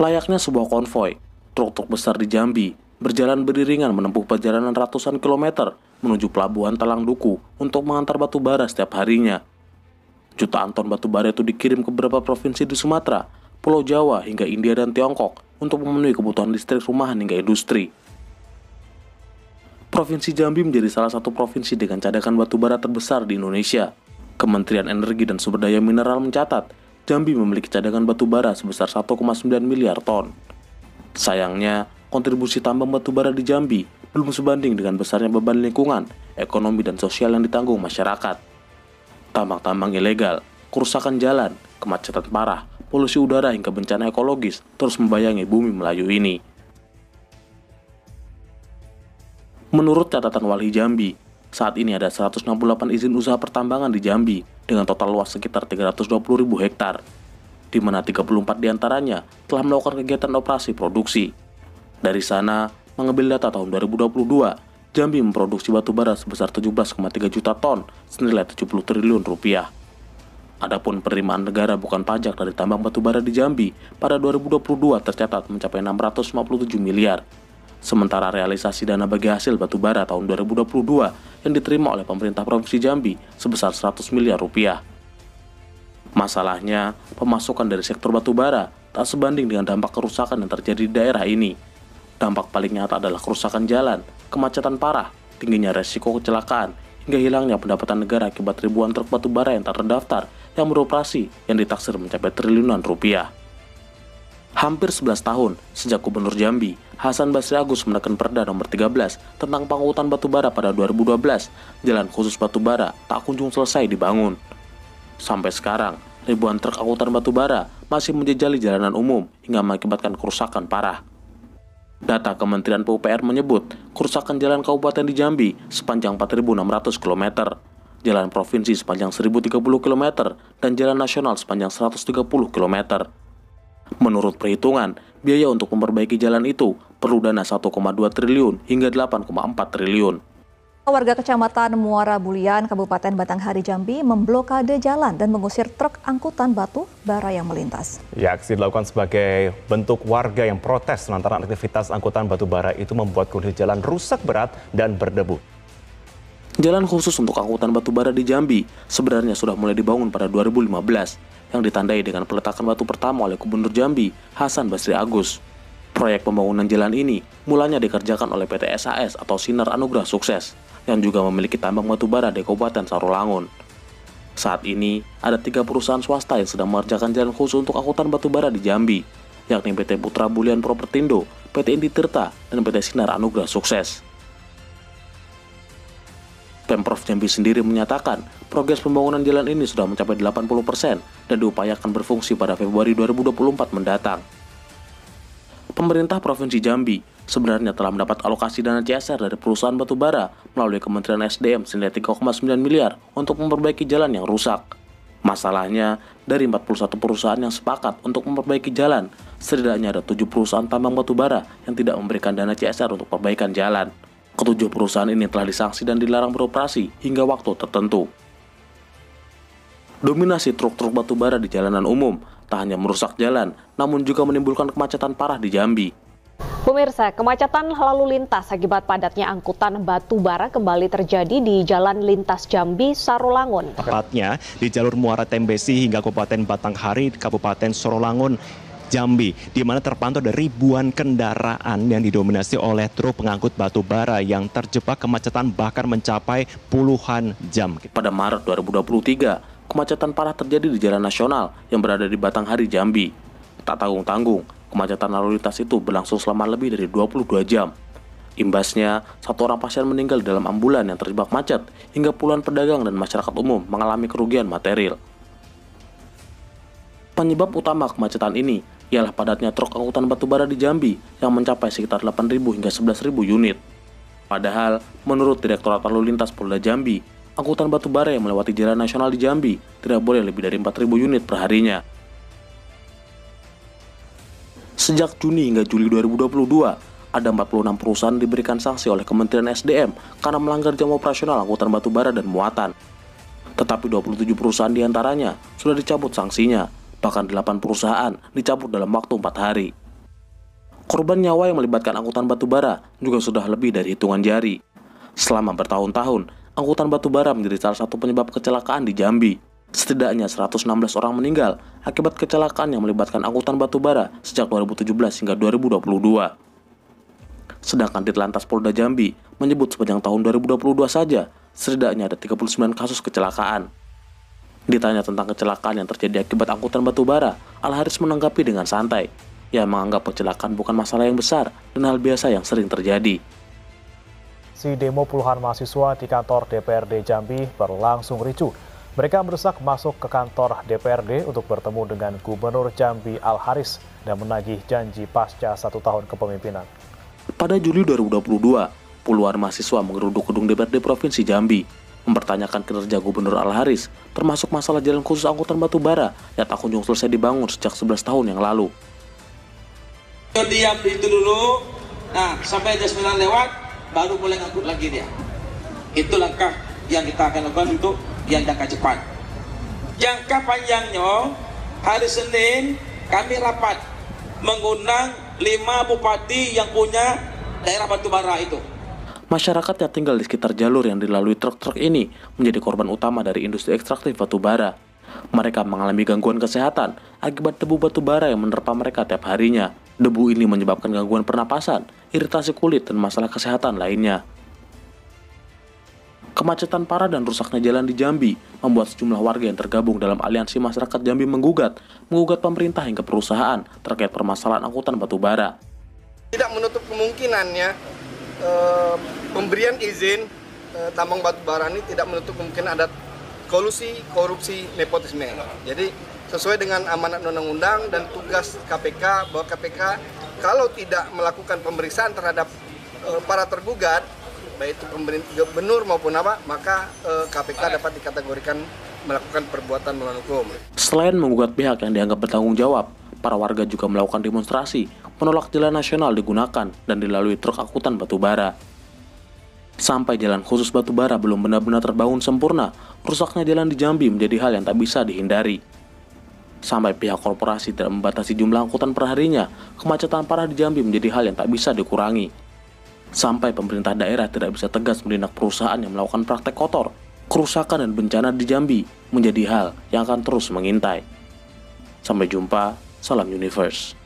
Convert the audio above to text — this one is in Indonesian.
Layaknya sebuah konvoi, truk-truk besar di Jambi berjalan beriringan menempuh perjalanan ratusan kilometer menuju pelabuhan Talang Duku untuk mengantar batu bara setiap harinya. Jutaan ton batu bara itu dikirim ke beberapa provinsi di Sumatera, Pulau Jawa hingga India dan Tiongkok untuk memenuhi kebutuhan listrik rumahan hingga industri. Provinsi Jambi menjadi salah satu provinsi dengan cadangan batu bara terbesar di Indonesia. Kementerian Energi dan Sumber Daya Mineral mencatat, Jambi memiliki cadangan batu bara sebesar 1,9 miliar ton. Sayangnya, kontribusi tambang batu bara di Jambi belum sebanding dengan besarnya beban lingkungan, ekonomi, dan sosial yang ditanggung masyarakat. Tambang-tambang ilegal, kerusakan jalan, kemacetan parah, polusi udara hingga bencana ekologis terus membayangi bumi Melayu ini. Menurut catatan Walhi Jambi, saat ini ada 168 izin usaha pertambangan di Jambi dengan total luas sekitar 320.000 hektar, di mana 34 diantaranya telah melakukan kegiatan operasi produksi. Dari sana, mengambil data tahun 2022, Jambi memproduksi batu bara sebesar 17,3 juta ton senilai 70 triliun rupiah. Adapun penerimaan negara bukan pajak dari tambang batu bara di Jambi pada 2022 tercatat mencapai 657 miliar. Sementara realisasi dana bagi hasil batu bara tahun 2022 yang diterima oleh pemerintah Provinsi Jambi sebesar 100 miliar rupiah. Masalahnya, pemasukan dari sektor batu bara tak sebanding dengan dampak kerusakan yang terjadi di daerah ini. Dampak paling nyata adalah kerusakan jalan, kemacetan parah, tingginya resiko kecelakaan, hingga hilangnya pendapatan negara akibat ribuan truk batu bara yang tak terdaftar yang beroperasi yang ditaksir mencapai triliunan rupiah. Hampir 11 tahun sejak Gubernur Jambi, Hasan Basri Agus menekan Perda nomor 13 tentang pengangkutan batu bara pada 2012, jalan khusus batu bara tak kunjung selesai dibangun. Sampai sekarang, ribuan truk angkutan batu bara masih menjejali jalanan umum hingga mengakibatkan kerusakan parah. Data Kementerian PUPR menyebut, kerusakan jalan kabupaten di Jambi sepanjang 4.600 km, jalan provinsi sepanjang 1.030 km, dan jalan nasional sepanjang 130 km. Menurut perhitungan, biaya untuk memperbaiki jalan itu perlu dana 1,2 triliun hingga 8,4 triliun. Warga Kecamatan Muara Bulian, Kabupaten Batanghari Jambi memblokade jalan dan mengusir truk angkutan batu bara yang melintas. Ya, aksi dilakukan sebagai bentuk warga yang protes lantaran aktivitas angkutan batu bara itu membuat kondisi jalan rusak berat dan berdebu. Jalan khusus untuk angkutan batu bara di Jambi sebenarnya sudah mulai dibangun pada 2015 yang ditandai dengan peletakan batu pertama oleh Gubernur Jambi, Hasan Basri Agus. Proyek pembangunan jalan ini mulanya dikerjakan oleh PT SAS atau Sinar Anugrah Sukses, yang juga memiliki tambang batu bara di Kabupaten Sarolangun. Saat ini, ada 3 perusahaan swasta yang sedang mengerjakan jalan khusus untuk angkutan batu bara di Jambi, yakni PT Putra Bulian Propertindo, PT Indi Tirta, dan PT Sinar Anugrah Sukses. Pemprov Jambi sendiri menyatakan progres pembangunan jalan ini sudah mencapai 80% dan diupayakan berfungsi pada Februari 2024 mendatang. Pemerintah Provinsi Jambi sebenarnya telah mendapat alokasi dana CSR dari perusahaan batu bara melalui Kementerian SDM senilai 3,9 miliar untuk memperbaiki jalan yang rusak. Masalahnya, dari 41 perusahaan yang sepakat untuk memperbaiki jalan, setidaknya ada 7 perusahaan tambang batu bara yang tidak memberikan dana CSR untuk perbaikan jalan. Ketujuh perusahaan ini telah disanksi dan dilarang beroperasi hingga waktu tertentu. Dominasi truk-truk batu bara di jalanan umum tak hanya merusak jalan, namun juga menimbulkan kemacetan parah di Jambi. Pemirsa, kemacetan lalu lintas akibat padatnya angkutan batu bara kembali terjadi di Jalan Lintas Jambi, Sarolangun. Tepatnya di jalur Muara Tembesi hingga Kabupaten Batanghari, Kabupaten Sarolangun, Jambi, di mana terpantau ada ribuan kendaraan yang didominasi oleh truk pengangkut batu bara yang terjebak kemacetan bahkan mencapai puluhan jam. Pada Maret 2023, kemacetan parah terjadi di jalan nasional yang berada di Batanghari, Jambi. Tak tanggung-tanggung, kemacetan lalu lintas itu berlangsung selama lebih dari 22 jam. Imbasnya, 1 orang pasien meninggal di dalam ambulan yang terjebak macet, hingga puluhan pedagang dan masyarakat umum mengalami kerugian material. Penyebab utama kemacetan ini ialah padatnya truk angkutan batu bara di Jambi yang mencapai sekitar 8.000 hingga 11.000 unit. Padahal, menurut Direktorat Lalu Lintas Polda Jambi, angkutan batu bara yang melewati jalan nasional di Jambi tidak boleh lebih dari 4.000 unit per harinya. Sejak Juni hingga Juli 2022, ada 46 perusahaan diberikan sanksi oleh Kementerian SDM karena melanggar jam operasional angkutan batu bara dan muatan. Tetapi 27 perusahaan diantaranya sudah dicabut sanksinya. Bahkan 8 perusahaan dicabut dalam waktu 4 hari. Korban nyawa yang melibatkan angkutan batubara juga sudah lebih dari hitungan jari. Selama bertahun-tahun, angkutan batubara menjadi salah satu penyebab kecelakaan di Jambi. Setidaknya 116 orang meninggal akibat kecelakaan yang melibatkan angkutan batubara sejak 2017 hingga 2022. Sedangkan Ditlantas Polda Jambi menyebut sepanjang tahun 2022 saja, setidaknya ada 39 kasus kecelakaan. Ditanya tentang kecelakaan yang terjadi akibat angkutan batubara, Al-Haris menanggapi dengan santai. Ia menganggap kecelakaan bukan masalah yang besar dan hal biasa yang sering terjadi. Si demo puluhan mahasiswa di kantor DPRD Jambi berlangsung ricuh. Mereka mendesak masuk ke kantor DPRD untuk bertemu dengan Gubernur Jambi Al-Haris dan menagih janji pasca 1 tahun kepemimpinan. Pada Juli 2022, puluhan mahasiswa menggeruduk gedung DPRD Provinsi Jambi, mempertanyakan kinerja Gubernur Al-Haris, termasuk masalah jalan khusus angkutan batubara yang tak kunjung selesai dibangun sejak 11 tahun yang lalu. Diam itu dulu, nah sampai jam 9 lewat, baru boleh ngangkut lagi dia. Itu langkah yang kita akan lakukan untuk yang jangka cepat. Jangka panjangnya, hari Senin kami rapat mengundang 5 bupati yang punya daerah batubara itu. Masyarakat yang tinggal di sekitar jalur yang dilalui truk-truk ini menjadi korban utama dari industri ekstraktif batubara. Mereka mengalami gangguan kesehatan akibat debu batubara yang menerpa mereka tiap harinya. Debu ini menyebabkan gangguan pernapasan, iritasi kulit, dan masalah kesehatan lainnya. Kemacetan parah dan rusaknya jalan di Jambi membuat sejumlah warga yang tergabung dalam Aliansi Masyarakat Jambi menggugat pemerintah hingga perusahaan terkait permasalahan angkutan batubara. Tidak menutup kemungkinannya pemberian izin tambang batubara ini tidak menutup kemungkinan ada kolusi, korupsi, nepotisme. Jadi sesuai dengan amanat undang-undang dan tugas KPK, bahwa KPK kalau tidak melakukan pemeriksaan terhadap para tergugat, baik itu gubernur maupun apa, maka KPK dapat dikategorikan melakukan perbuatan melawan hukum. Selain menggugat pihak yang dianggap bertanggung jawab, para warga juga melakukan demonstrasi menolak jalan nasional digunakan dan dilalui truk angkutan batubara. Sampai jalan khusus batubara belum benar-benar terbangun sempurna, rusaknya jalan di Jambi menjadi hal yang tak bisa dihindari. Sampai pihak korporasi tidak membatasi jumlah angkutan perharinya, kemacetan parah di Jambi menjadi hal yang tak bisa dikurangi. Sampai pemerintah daerah tidak bisa tegas menindak perusahaan yang melakukan praktek kotor, kerusakan dan bencana di Jambi menjadi hal yang akan terus mengintai. Sampai jumpa, salam Universe.